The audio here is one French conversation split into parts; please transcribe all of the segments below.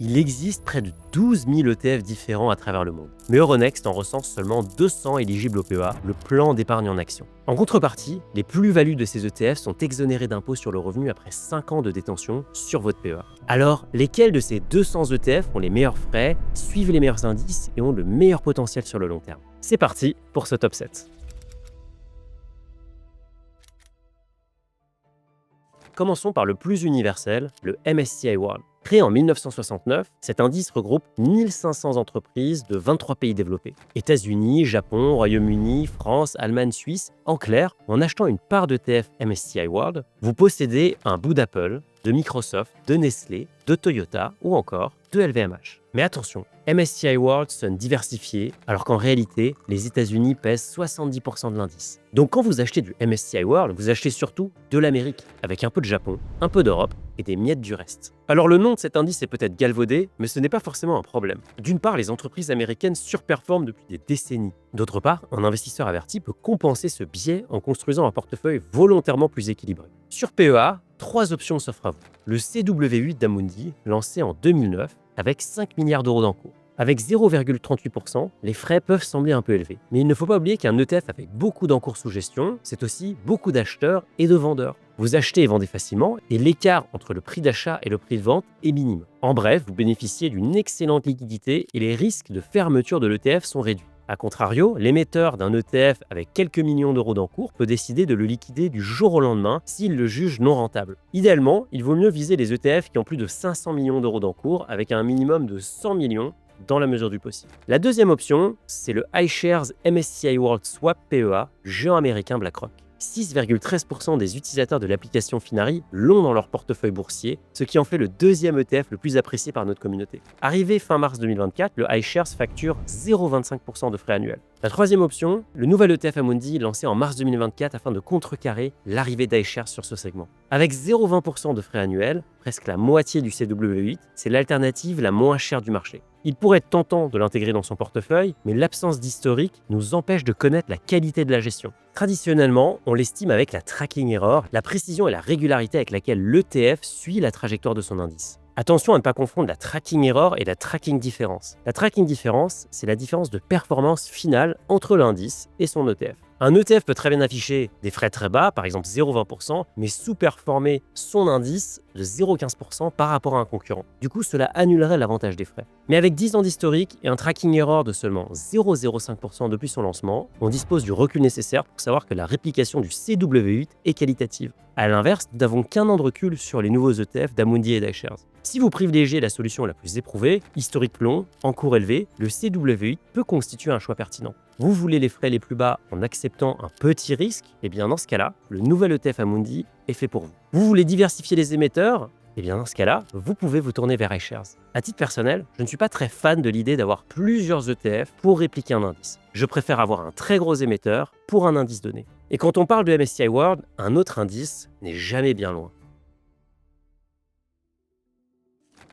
Il existe près de 12 000 ETF différents à travers le monde. Mais Euronext en recense seulement 200 éligibles au PEA, le plan d'épargne en action. En contrepartie, les plus-values de ces ETF sont exonérées d'impôts sur le revenu après 5 ans de détention sur votre PEA. Alors, lesquels de ces 200 ETF ont les meilleurs frais, suivent les meilleurs indices et ont le meilleur potentiel sur le long terme? C'est parti pour ce top 7. Commençons par le plus universel, le MSCI World. Créé en 1969, cet indice regroupe 1500 entreprises de 23 pays développés. États-Unis, Japon, Royaume-Uni, France, Allemagne, Suisse. En clair, en achetant une part d'ETF MSCI World, vous possédez un bout d'Apple, de Microsoft, de Nestlé, de Toyota ou encore de LVMH. Mais attention, MSCI World sonne diversifié, alors qu'en réalité, les États-Unis pèsent 70% de l'indice. Donc quand vous achetez du MSCI World, vous achetez surtout de l'Amérique, avec un peu de Japon, un peu d'Europe et des miettes du reste. Alors le nom de cet indice est peut-être galvaudé, mais ce n'est pas forcément un problème. D'une part, les entreprises américaines surperforment depuis des décennies. D'autre part, un investisseur averti peut compenser ce biais en construisant un portefeuille volontairement plus équilibré. Sur PEA, 3 options s'offrent à vous. Le CW8 d'Amundi, lancé en 2009, avec 5 milliards d'euros d'encours. Avec 0,38%, les frais peuvent sembler un peu élevés. Mais il ne faut pas oublier qu'un ETF avec beaucoup d'encours sous gestion, c'est aussi beaucoup d'acheteurs et de vendeurs. Vous achetez et vendez facilement et l'écart entre le prix d'achat et le prix de vente est minime. En bref, vous bénéficiez d'une excellente liquidité et les risques de fermeture de l'ETF sont réduits. A contrario, l'émetteur d'un ETF avec quelques millions d'euros d'encours peut décider de le liquider du jour au lendemain s'il le juge non rentable. Idéalement, il vaut mieux viser les ETF qui ont plus de 500 millions d'euros d'encours avec un minimum de 100 millions dans la mesure du possible. La deuxième option, c'est le iShares MSCI World Swap PEA, géant américain BlackRock. 6,13% des utilisateurs de l'application Finari l'ont dans leur portefeuille boursier, ce qui en fait le deuxième ETF le plus apprécié par notre communauté. Arrivé fin mars 2024, le iShares facture 0,25% de frais annuels. La troisième option, le nouvel ETF Amundi lancé en mars 2024 afin de contrecarrer l'arrivée d'iShares sur ce segment. Avec 0,20% de frais annuels, presque la moitié du CW8, c'est l'alternative la moins chère du marché. Il pourrait être tentant de l'intégrer dans son portefeuille, mais l'absence d'historique nous empêche de connaître la qualité de la gestion. Traditionnellement, on l'estime avec la tracking error, la précision et la régularité avec laquelle l'ETF suit la trajectoire de son indice. Attention à ne pas confondre la tracking error et la tracking difference. La tracking difference, c'est la différence de performance finale entre l'indice et son ETF. Un ETF peut très bien afficher des frais très bas, par exemple 0,20%, mais sous-performer son indice de 0,15% par rapport à un concurrent. Du coup, cela annulerait l'avantage des frais. Mais avec 10 ans d'historique et un tracking error de seulement 0,05% depuis son lancement, on dispose du recul nécessaire pour savoir que la réplication du CW8 est qualitative. A l'inverse, nous n'avons qu'un an de recul sur les nouveaux ETF d'Amundi et d'iShares. Si vous privilégiez la solution la plus éprouvée, historique long, encours élevé, le CW8 peut constituer un choix pertinent. Vous voulez les frais les plus bas en acceptant un petit risque? Eh bien dans ce cas-là, le nouvel ETF Amundi est fait pour vous. Vous voulez diversifier les émetteurs? Eh bien dans ce cas-là, vous pouvez vous tourner vers iShares. À titre personnel, je ne suis pas très fan de l'idée d'avoir plusieurs ETF pour répliquer un indice. Je préfère avoir un très gros émetteur pour un indice donné. Et quand on parle de MSCI World, un autre indice n'est jamais bien loin.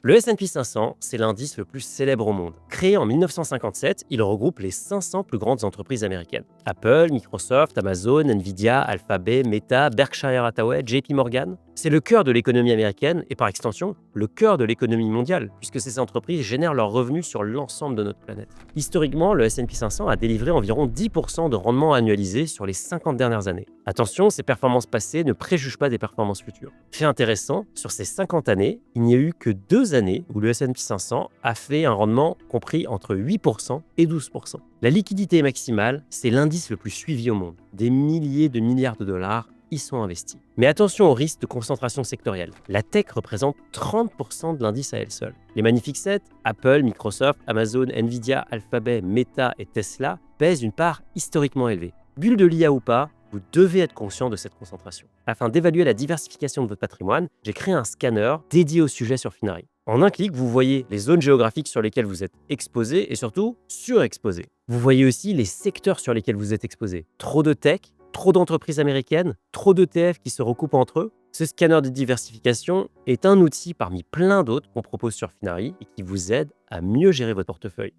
Le S&P 500, c'est l'indice le plus célèbre au monde. Créé en 1957, il regroupe les 500 plus grandes entreprises américaines. Apple, Microsoft, Amazon, Nvidia, Alphabet, Meta, Berkshire Hathaway, JP Morgan. C'est le cœur de l'économie américaine et par extension, le cœur de l'économie mondiale, puisque ces entreprises génèrent leurs revenus sur l'ensemble de notre planète. Historiquement, le S&P 500 a délivré environ 10% de rendement annualisé sur les 50 dernières années. Attention, ces performances passées ne préjugent pas des performances futures. Fait intéressant, sur ces 50 années, il n'y a eu que 2 années où le S&P 500 a fait un rendement compris entre 8% et 12%. La liquidité maximale, c'est l'indice le plus suivi au monde. Des milliers de milliards de dollars y sont investis. Mais attention au risque de concentration sectorielle. La tech représente 30% de l'indice à elle seule. Les Magnifiques 7, Apple, Microsoft, Amazon, Nvidia, Alphabet, Meta et Tesla pèsent une part historiquement élevée. Bulle de l'IA ou pas, vous devez être conscient de cette concentration. Afin d'évaluer la diversification de votre patrimoine, j'ai créé un scanner dédié au sujet sur Finari. En un clic, vous voyez les zones géographiques sur lesquelles vous êtes exposé et surtout surexposé. Vous voyez aussi les secteurs sur lesquels vous êtes exposé. Trop de tech, trop d'entreprises américaines, trop d'ETF qui se recoupent entre eux. Ce scanner de diversification est un outil parmi plein d'autres qu'on propose sur Finari et qui vous aide à mieux gérer votre portefeuille.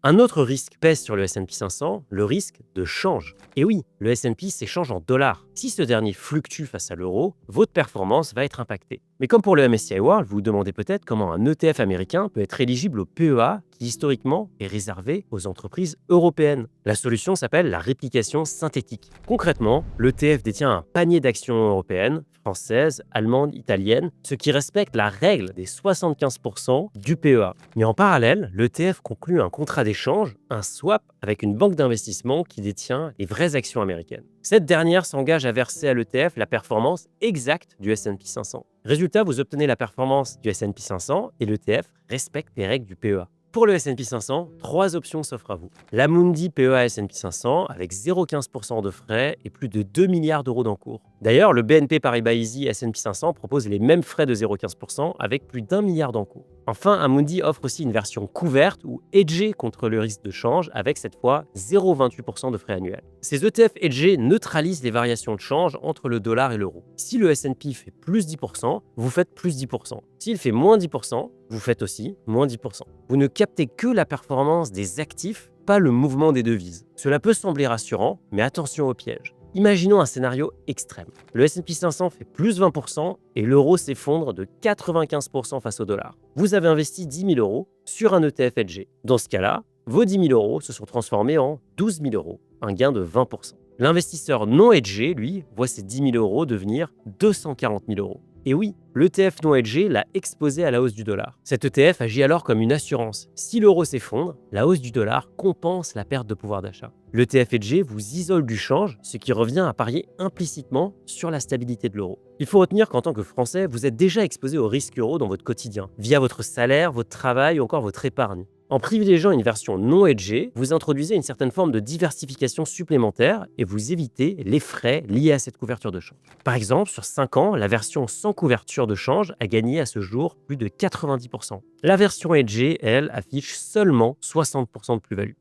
Un autre risque pèse sur le S&P 500, le risque de change. Et oui, le S&P s'échange en dollars. Si ce dernier fluctue face à l'euro, votre performance va être impactée. Mais comme pour le MSCI World, vous vous demandez peut-être comment un ETF américain peut être éligible au PEA qui historiquement est réservé aux entreprises européennes. La solution s'appelle la réplication synthétique. Concrètement, l'ETF détient un panier d'actions européennes, françaises, allemandes, italiennes, ce qui respecte la règle des 75% du PEA. Mais en parallèle, l'ETF conclut un contrat d'échange, un swap, avec une banque d'investissement qui détient les vraies actions américaines. Cette dernière s'engage à verser à l'ETF la performance exacte du S&P 500. Résultat, vous obtenez la performance du S&P 500 et l'ETF respecte les règles du PEA. Pour le S&P 500, 3 options s'offrent à vous. L'Amundi PEA S&P 500 avec 0,15% de frais et plus de 2 milliards d'euros d'encours. D'ailleurs, le BNP Paribas Easy S&P 500 propose les mêmes frais de 0,15% avec plus d'1 milliard d'encours. Enfin, Amundi offre aussi une version couverte ou hedgée contre le risque de change avec cette fois 0,28% de frais annuels. Ces ETF hedgés neutralisent les variations de change entre le dollar et l'euro. Si le S&P fait plus 10%, vous faites plus 10%. S'il fait moins 10%, vous faites aussi moins 10%. Vous ne captez que la performance des actifs, pas le mouvement des devises. Cela peut sembler rassurant, mais attention au piège. Imaginons un scénario extrême. Le S&P 500 fait plus 20% et l'euro s'effondre de 95% face au dollar. Vous avez investi 10 000 euros sur un ETF hedgé. Dans ce cas-là, vos 10 000 euros se sont transformés en 12 000 euros, un gain de 20%. L'investisseur non hedgé, lui, voit ses 10 000 euros devenir 240 000 euros. Et oui, l'ETF non hedgé l'a exposé à la hausse du dollar. Cet ETF agit alors comme une assurance. Si l'euro s'effondre, la hausse du dollar compense la perte de pouvoir d'achat. L'ETF hedgé vous isole du change, ce qui revient à parier implicitement sur la stabilité de l'euro. Il faut retenir qu'en tant que Français, vous êtes déjà exposé au risque euro dans votre quotidien, via votre salaire, votre travail ou encore votre épargne. En privilégiant une version non hedgée, vous introduisez une certaine forme de diversification supplémentaire et vous évitez les frais liés à cette couverture de change. Par exemple, sur 5 ans, la version sans couverture de change a gagné à ce jour plus de 90%. La version hedgée, elle, affiche seulement 60% de plus-value.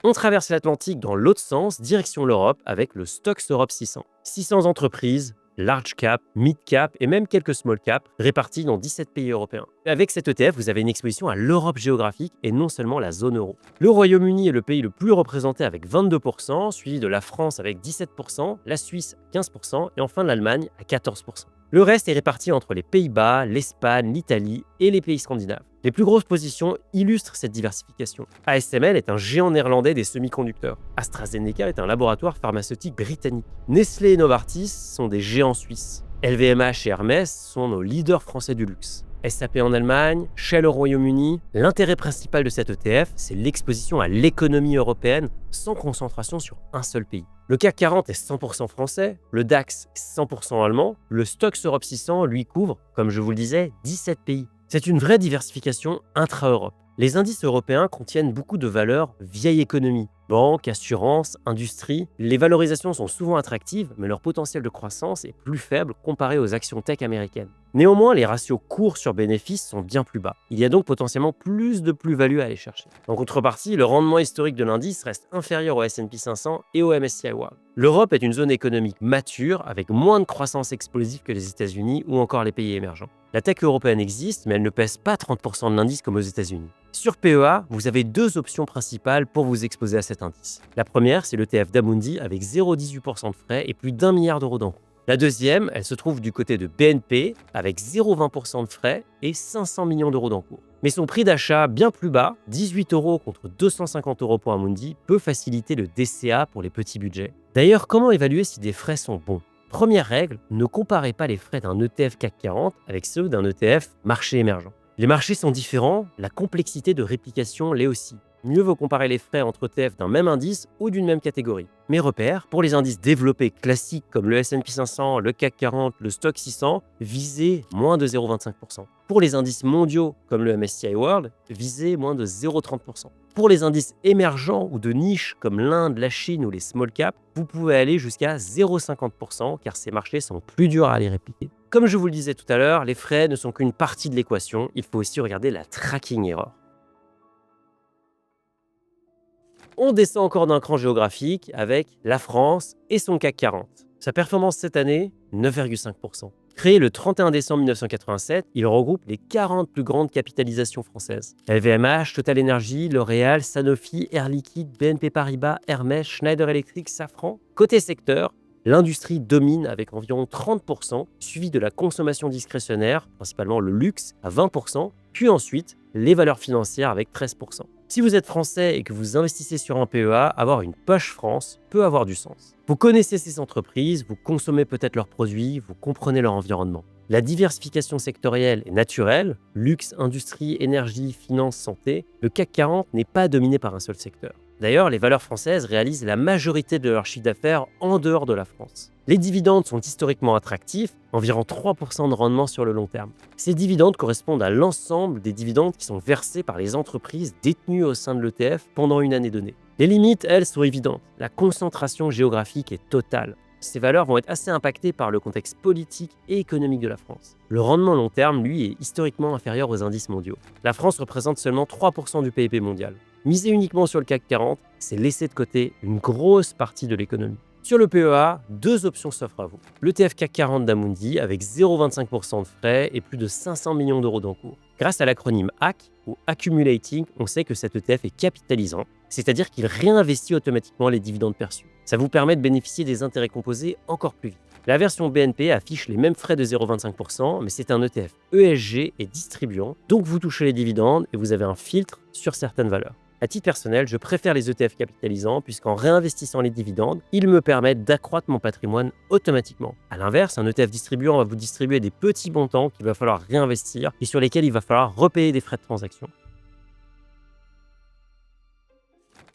On traverse l'Atlantique dans l'autre sens, direction l'Europe, avec le Stoxx Europe 600. 600 entreprises, large cap, mid cap et même quelques small cap répartis dans 17 pays européens. Avec cet ETF, vous avez une exposition à l'Europe géographique et non seulement la zone euro. Le Royaume-Uni est le pays le plus représenté avec 22%, suivi de la France avec 17%, la Suisse 15% et enfin l'Allemagne à 14%. Le reste est réparti entre les Pays-Bas, l'Espagne, l'Italie et les pays scandinaves. Les plus grosses positions illustrent cette diversification. ASML est un géant néerlandais des semi-conducteurs. AstraZeneca est un laboratoire pharmaceutique britannique. Nestlé et Novartis sont des géants suisses. LVMH et Hermès sont nos leaders français du luxe. SAP en Allemagne, Shell au Royaume-Uni. L'intérêt principal de cet ETF, c'est l'exposition à l'économie européenne sans concentration sur un seul pays. Le CAC 40 est 100% français, le DAX est 100% allemand, le Stoxx Europe 600 lui couvre, comme je vous le disais, 17 pays. C'est une vraie diversification intra-Europe. Les indices européens contiennent beaucoup de valeurs vieille économie. Banque, assurance, industrie. Les valorisations sont souvent attractives, mais leur potentiel de croissance est plus faible comparé aux actions tech américaines. Néanmoins, les ratios cours sur bénéfices sont bien plus bas. Il y a donc potentiellement plus de plus-value à aller chercher. En contrepartie, le rendement historique de l'indice reste inférieur au S&P 500 et au MSCI World. L'Europe est une zone économique mature avec moins de croissance explosive que les États-Unis ou encore les pays émergents. La tech européenne existe, mais elle ne pèse pas 30% de l'indice comme aux États-Unis. Sur PEA, vous avez 2 options principales pour vous exposer à cet indice. La première, c'est l'ETF d'Amundi avec 0,18% de frais et plus d'1 milliard d'euros d'encours. La deuxième, elle se trouve du côté de BNP avec 0,20% de frais et 500 millions d'euros d'encours. Mais son prix d'achat bien plus bas, 18 euros contre 250 euros pour Amundi, peut faciliter le DCA pour les petits budgets. D'ailleurs, comment évaluer si des frais sont bons ? Première règle, ne comparez pas les frais d'un ETF CAC 40 avec ceux d'un ETF marché émergent. Les marchés sont différents, la complexité de réplication l'est aussi. Mieux vaut comparer les frais entre ETF d'un même indice ou d'une même catégorie. Mes repères, pour les indices développés classiques comme le S&P 500, le CAC 40, le Stoxx 600, visez moins de 0,25%. Pour les indices mondiaux comme le MSCI World, visez moins de 0,30%. Pour les indices émergents ou de niche comme l'Inde, la Chine ou les small caps, vous pouvez aller jusqu'à 0,50% car ces marchés sont plus durs à les répliquer. Comme je vous le disais tout à l'heure, les frais ne sont qu'une partie de l'équation, il faut aussi regarder la tracking error. On descend encore d'un cran géographique avec la France et son CAC 40. Sa performance cette année, 9,5%. Créé le 31 décembre 1987, il regroupe les 40 plus grandes capitalisations françaises. LVMH, Total Energy, L'Oréal, Sanofi, Air Liquide, BNP Paribas, Hermès, Schneider Electric, Safran. Côté secteur, l'industrie domine avec environ 30%, suivi de la consommation discrétionnaire, principalement le luxe, à 20%, puis ensuite les valeurs financières avec 13%. Si vous êtes français et que vous investissez sur un PEA, avoir une poche France peut avoir du sens. Vous connaissez ces entreprises, vous consommez peut-être leurs produits, vous comprenez leur environnement. La diversification sectorielle est naturelle, luxe, industrie, énergie, finance, santé. Le CAC 40 n'est pas dominé par un seul secteur. D'ailleurs, les valeurs françaises réalisent la majorité de leur chiffre d'affaires en dehors de la France. Les dividendes sont historiquement attractifs, environ 3% de rendement sur le long terme. Ces dividendes correspondent à l'ensemble des dividendes qui sont versés par les entreprises détenues au sein de l'ETF pendant une année donnée. Les limites, elles, sont évidentes. La concentration géographique est totale. Ces valeurs vont être assez impactées par le contexte politique et économique de la France. Le rendement long terme, lui, est historiquement inférieur aux indices mondiaux. La France représente seulement 3% du PIB mondial. Miser uniquement sur le CAC 40, c'est laisser de côté une grosse partie de l'économie. Sur le PEA, deux options s'offrent à vous. L'ETF CAC 40 d'Amundi avec 0,25% de frais et plus de 500 millions d'euros d'encours. Grâce à l'acronyme AC ou Accumulating, on sait que cet ETF est capitalisant, c'est-à-dire qu'il réinvestit automatiquement les dividendes perçus. Ça vous permet de bénéficier des intérêts composés encore plus vite. La version BNP affiche les mêmes frais de 0,25%, mais c'est un ETF ESG et distribuant, donc vous touchez les dividendes et vous avez un filtre sur certaines valeurs. À titre personnel, je préfère les ETF capitalisants puisqu'en réinvestissant les dividendes, ils me permettent d'accroître mon patrimoine automatiquement. A l'inverse, un ETF distribuant va vous distribuer des petits montants qu'il va falloir réinvestir et sur lesquels il va falloir repayer des frais de transaction.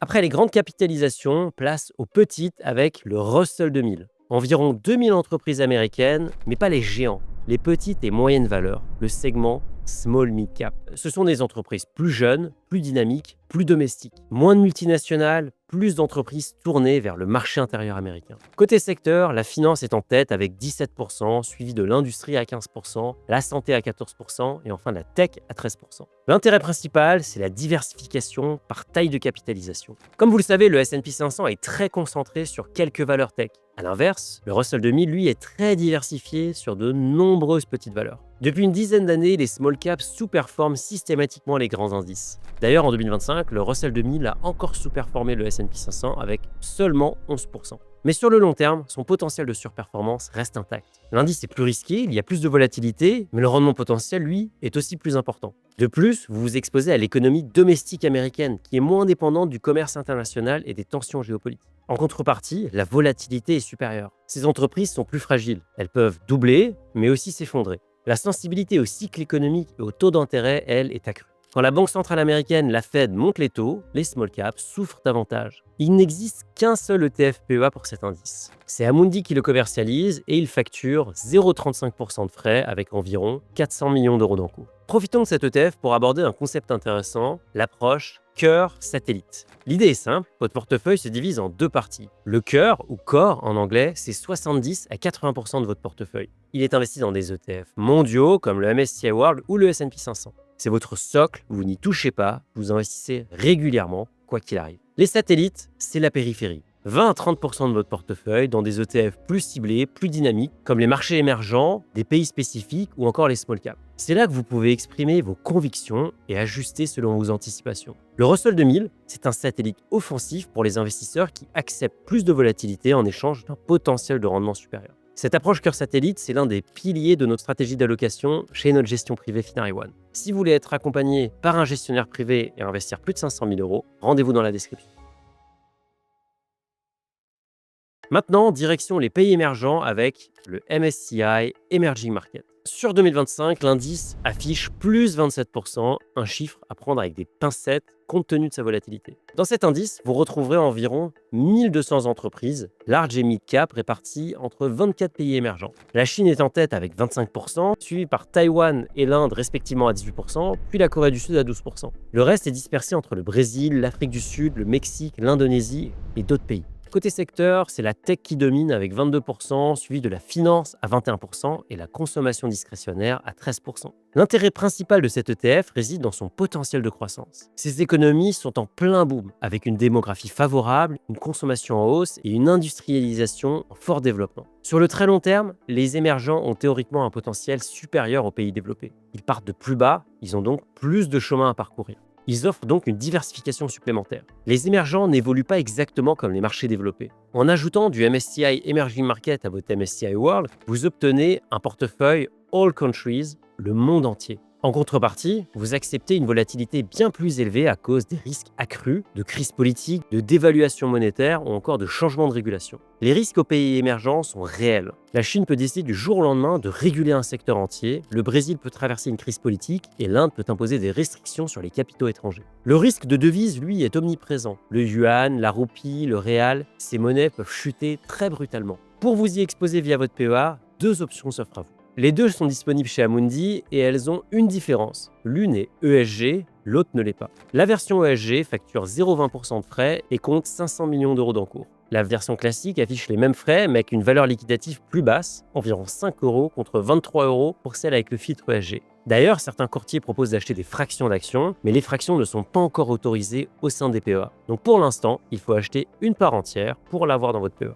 Après les grandes capitalisations, place aux petites avec le Russell 2000. Environ 2000 entreprises américaines, mais pas les géants, les petites et moyennes valeurs, le segment Small Mid Cap. Ce sont des entreprises plus jeunes, plus dynamiques, plus domestiques. Moins de multinationales, plus d'entreprises tournées vers le marché intérieur américain. Côté secteur, la finance est en tête avec 17%, suivi de l'industrie à 15%, la santé à 14% et enfin la tech à 13%. L'intérêt principal, c'est la diversification par taille de capitalisation. Comme vous le savez, le S&P 500 est très concentré sur quelques valeurs tech. A l'inverse, le Russell 2000, lui, est très diversifié sur de nombreuses petites valeurs. Depuis une dizaine d'années, les small caps sous-performent systématiquement les grands indices. D'ailleurs, en 2025, le Russell 2000 a encore sous-performé le S&P 500 avec seulement 11%. Mais sur le long terme, son potentiel de surperformance reste intact. L'indice est plus risqué, il y a plus de volatilité, mais le rendement potentiel, lui, est aussi plus important. De plus, vous vous exposez à l'économie domestique américaine, qui est moins dépendante du commerce international et des tensions géopolitiques. En contrepartie, la volatilité est supérieure. Ces entreprises sont plus fragiles. Elles peuvent doubler, mais aussi s'effondrer. La sensibilité au cycle économique et au taux d'intérêt, elle, est accrue. Quand la Banque centrale américaine, la Fed, monte les taux, les small caps souffrent davantage. Il n'existe qu'un seul ETF PEA pour cet indice. C'est Amundi qui le commercialise et il facture 0,35% de frais avec environ 400 millions d'euros d'encours. Profitons de cet ETF pour aborder un concept intéressant, l'approche cœur-satellite. L'idée est simple, votre portefeuille se divise en deux parties. Le cœur, ou core en anglais, c'est 70 à 80% de votre portefeuille. Il est investi dans des ETF mondiaux comme le MSCI World ou le S&P 500. C'est votre socle, vous n'y touchez pas, vous investissez régulièrement, quoi qu'il arrive. Les satellites, c'est la périphérie. 20 à 30% de votre portefeuille dans des ETF plus ciblés, plus dynamiques, comme les marchés émergents, des pays spécifiques ou encore les small caps. C'est là que vous pouvez exprimer vos convictions et ajuster selon vos anticipations. Le Russell 2000, c'est un satellite offensif pour les investisseurs qui acceptent plus de volatilité en échange d'un potentiel de rendement supérieur. Cette approche cœur satellite, c'est l'un des piliers de notre stratégie d'allocation chez notre gestion privée Finary One. Si vous voulez être accompagné par un gestionnaire privé et investir plus de 500 000 euros, rendez-vous dans la description. Maintenant, direction les pays émergents avec le MSCI Emerging Market. Sur 2025, l'indice affiche plus 27%, un chiffre à prendre avec des pincettes compte tenu de sa volatilité. Dans cet indice, vous retrouverez environ 1200 entreprises, large et mid-cap, réparties entre 24 pays émergents. La Chine est en tête avec 25%, suivie par Taïwan et l'Inde respectivement à 18%, puis la Corée du Sud à 12%. Le reste est dispersé entre le Brésil, l'Afrique du Sud, le Mexique, l'Indonésie et d'autres pays. Côté secteur, c'est la tech qui domine avec 22%, suivi de la finance à 21% et la consommation discrétionnaire à 13%. L'intérêt principal de cet ETF réside dans son potentiel de croissance. Ces économies sont en plein boom, avec une démographie favorable, une consommation en hausse et une industrialisation en fort développement. Sur le très long terme, les émergents ont théoriquement un potentiel supérieur aux pays développés. Ils partent de plus bas, ils ont donc plus de chemin à parcourir. Ils offrent donc une diversification supplémentaire. Les émergents n'évoluent pas exactement comme les marchés développés. En ajoutant du MSCI Emerging Market à votre MSCI World, vous obtenez un portefeuille All Countries, le monde entier. En contrepartie, vous acceptez une volatilité bien plus élevée à cause des risques accrus, de crises politiques, de dévaluation monétaire ou encore de changements de régulation. Les risques aux pays émergents sont réels. La Chine peut décider du jour au lendemain de réguler un secteur entier, le Brésil peut traverser une crise politique et l'Inde peut imposer des restrictions sur les capitaux étrangers. Le risque de devise, lui, est omniprésent. Le yuan, la roupie, le réal, ces monnaies peuvent chuter très brutalement. Pour vous y exposer via votre PEA, deux options s'offrent à vous. Les deux sont disponibles chez Amundi et elles ont une différence. L'une est ESG, l'autre ne l'est pas. La version ESG facture 0,20% de frais et compte 500 millions d'euros d'encours. La version classique affiche les mêmes frais mais avec une valeur liquidative plus basse, environ 5 € contre 23 € pour celle avec le filtre ESG. D'ailleurs, certains courtiers proposent d'acheter des fractions d'actions, mais les fractions ne sont pas encore autorisées au sein des PEA. Donc pour l'instant, il faut acheter une part entière pour l'avoir dans votre PEA.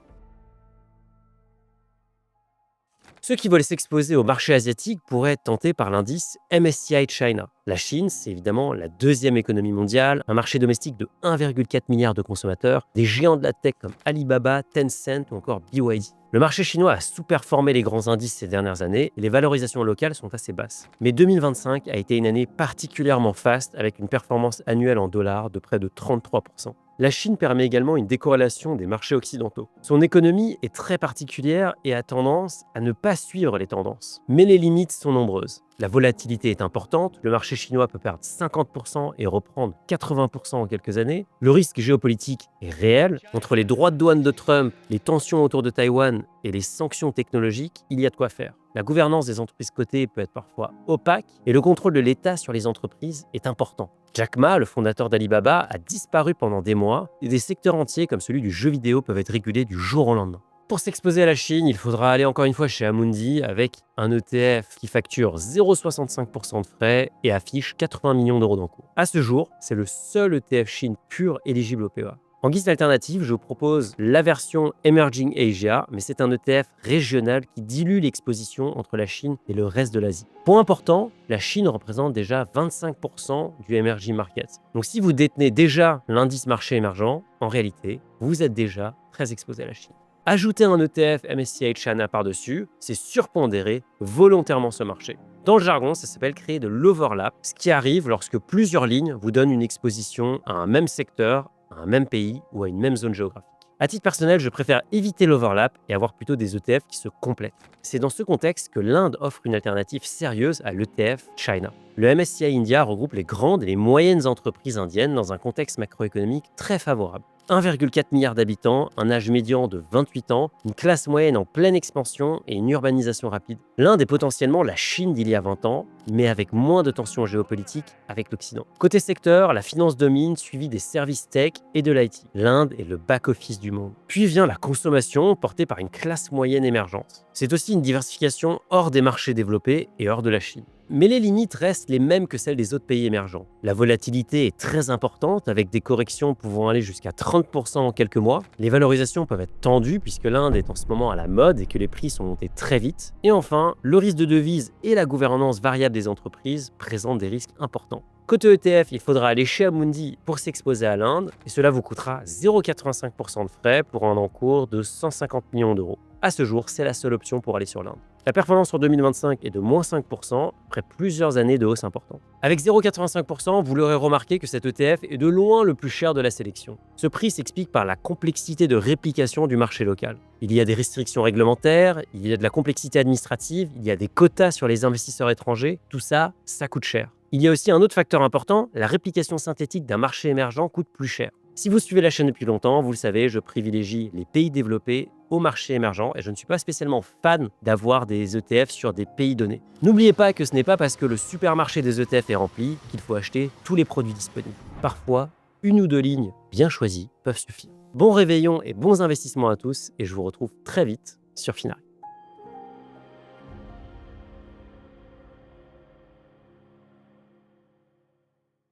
Ceux qui veulent s'exposer au marché asiatique pourraient être tentés par l'indice MSCI China. La Chine, c'est évidemment la deuxième économie mondiale, un marché domestique de 1,4 milliard de consommateurs, des géants de la tech comme Alibaba, Tencent ou encore BYD. Le marché chinois a sous-performé les grands indices ces dernières années et les valorisations locales sont assez basses. Mais 2025 a été une année particulièrement faste avec une performance annuelle en dollars de près de 33%. La Chine permet également une décorrélation des marchés occidentaux. Son économie est très particulière et a tendance à ne pas suivre les tendances. Mais les limites sont nombreuses. La volatilité est importante, le marché chinois peut perdre 50% et reprendre 80% en quelques années. Le risque géopolitique est réel. Entre les droits de douane de Trump, les tensions autour de Taïwan et les sanctions technologiques, il y a de quoi faire. La gouvernance des entreprises cotées peut être parfois opaque et le contrôle de l'État sur les entreprises est important. Jack Ma, le fondateur d'Alibaba, a disparu pendant des mois et des secteurs entiers comme celui du jeu vidéo peuvent être régulés du jour au lendemain. Pour s'exposer à la Chine, il faudra aller encore une fois chez Amundi avec un ETF qui facture 0,65% de frais et affiche 80 millions d'euros d'encours. À ce jour, c'est le seul ETF Chine pur éligible au PEA. En guise d'alternative, je vous propose la version Emerging Asia, mais c'est un ETF régional qui dilue l'exposition entre la Chine et le reste de l'Asie. Point important, la Chine représente déjà 25% du Emerging Market. Donc si vous détenez déjà l'indice marché émergent, en réalité, vous êtes déjà très exposé à la Chine. Ajouter un ETF MSCI China par-dessus, c'est surpondérer volontairement ce marché. Dans le jargon, ça s'appelle créer de l'overlap, ce qui arrive lorsque plusieurs lignes vous donnent une exposition à un même secteur, à un même pays ou à une même zone géographique. À titre personnel, je préfère éviter l'overlap et avoir plutôt des ETF qui se complètent. C'est dans ce contexte que l'Inde offre une alternative sérieuse à l'ETF China. Le MSCI India regroupe les grandes et les moyennes entreprises indiennes dans un contexte macroéconomique très favorable. 1,4 milliard d'habitants, un âge médian de 28 ans, une classe moyenne en pleine expansion et une urbanisation rapide. L'Inde est potentiellement la Chine d'il y a 20 ans, mais avec moins de tensions géopolitiques avec l'Occident. Côté secteur, la finance domine, suivie des services tech et de l'IT. L'Inde est le back-office du monde. Puis vient la consommation, portée par une classe moyenne émergente. C'est aussi une diversification hors des marchés développés et hors de la Chine. Mais les limites restent les mêmes que celles des autres pays émergents. La volatilité est très importante, avec des corrections pouvant aller jusqu'à 30% en quelques mois. Les valorisations peuvent être tendues, puisque l'Inde est en ce moment à la mode et que les prix sont montés très vite. Et enfin, le risque de devise et la gouvernance variable des entreprises présentent des risques importants. Côté ETF, il faudra aller chez Amundi pour s'exposer à l'Inde, et cela vous coûtera 0,85% de frais pour un encours de 150 millions d'euros. À ce jour, c'est la seule option pour aller sur l'Inde. La performance sur 2025 est de moins 5%, après plusieurs années de hausse importante. Avec 0,85%, vous l'aurez remarqué que cet ETF est de loin le plus cher de la sélection. Ce prix s'explique par la complexité de réplication du marché local. Il y a des restrictions réglementaires, il y a de la complexité administrative, il y a des quotas sur les investisseurs étrangers. Tout ça, ça coûte cher. Il y a aussi un autre facteur important, la réplication synthétique d'un marché émergent coûte plus cher. Si vous suivez la chaîne depuis longtemps, vous le savez, je privilégie les pays développés aux marchés émergents et je ne suis pas spécialement fan d'avoir des ETF sur des pays donnés. N'oubliez pas que ce n'est pas parce que le supermarché des ETF est rempli qu'il faut acheter tous les produits disponibles. Parfois, une ou deux lignes bien choisies peuvent suffire. Bon réveillon et bons investissements à tous, et je vous retrouve très vite sur Finari.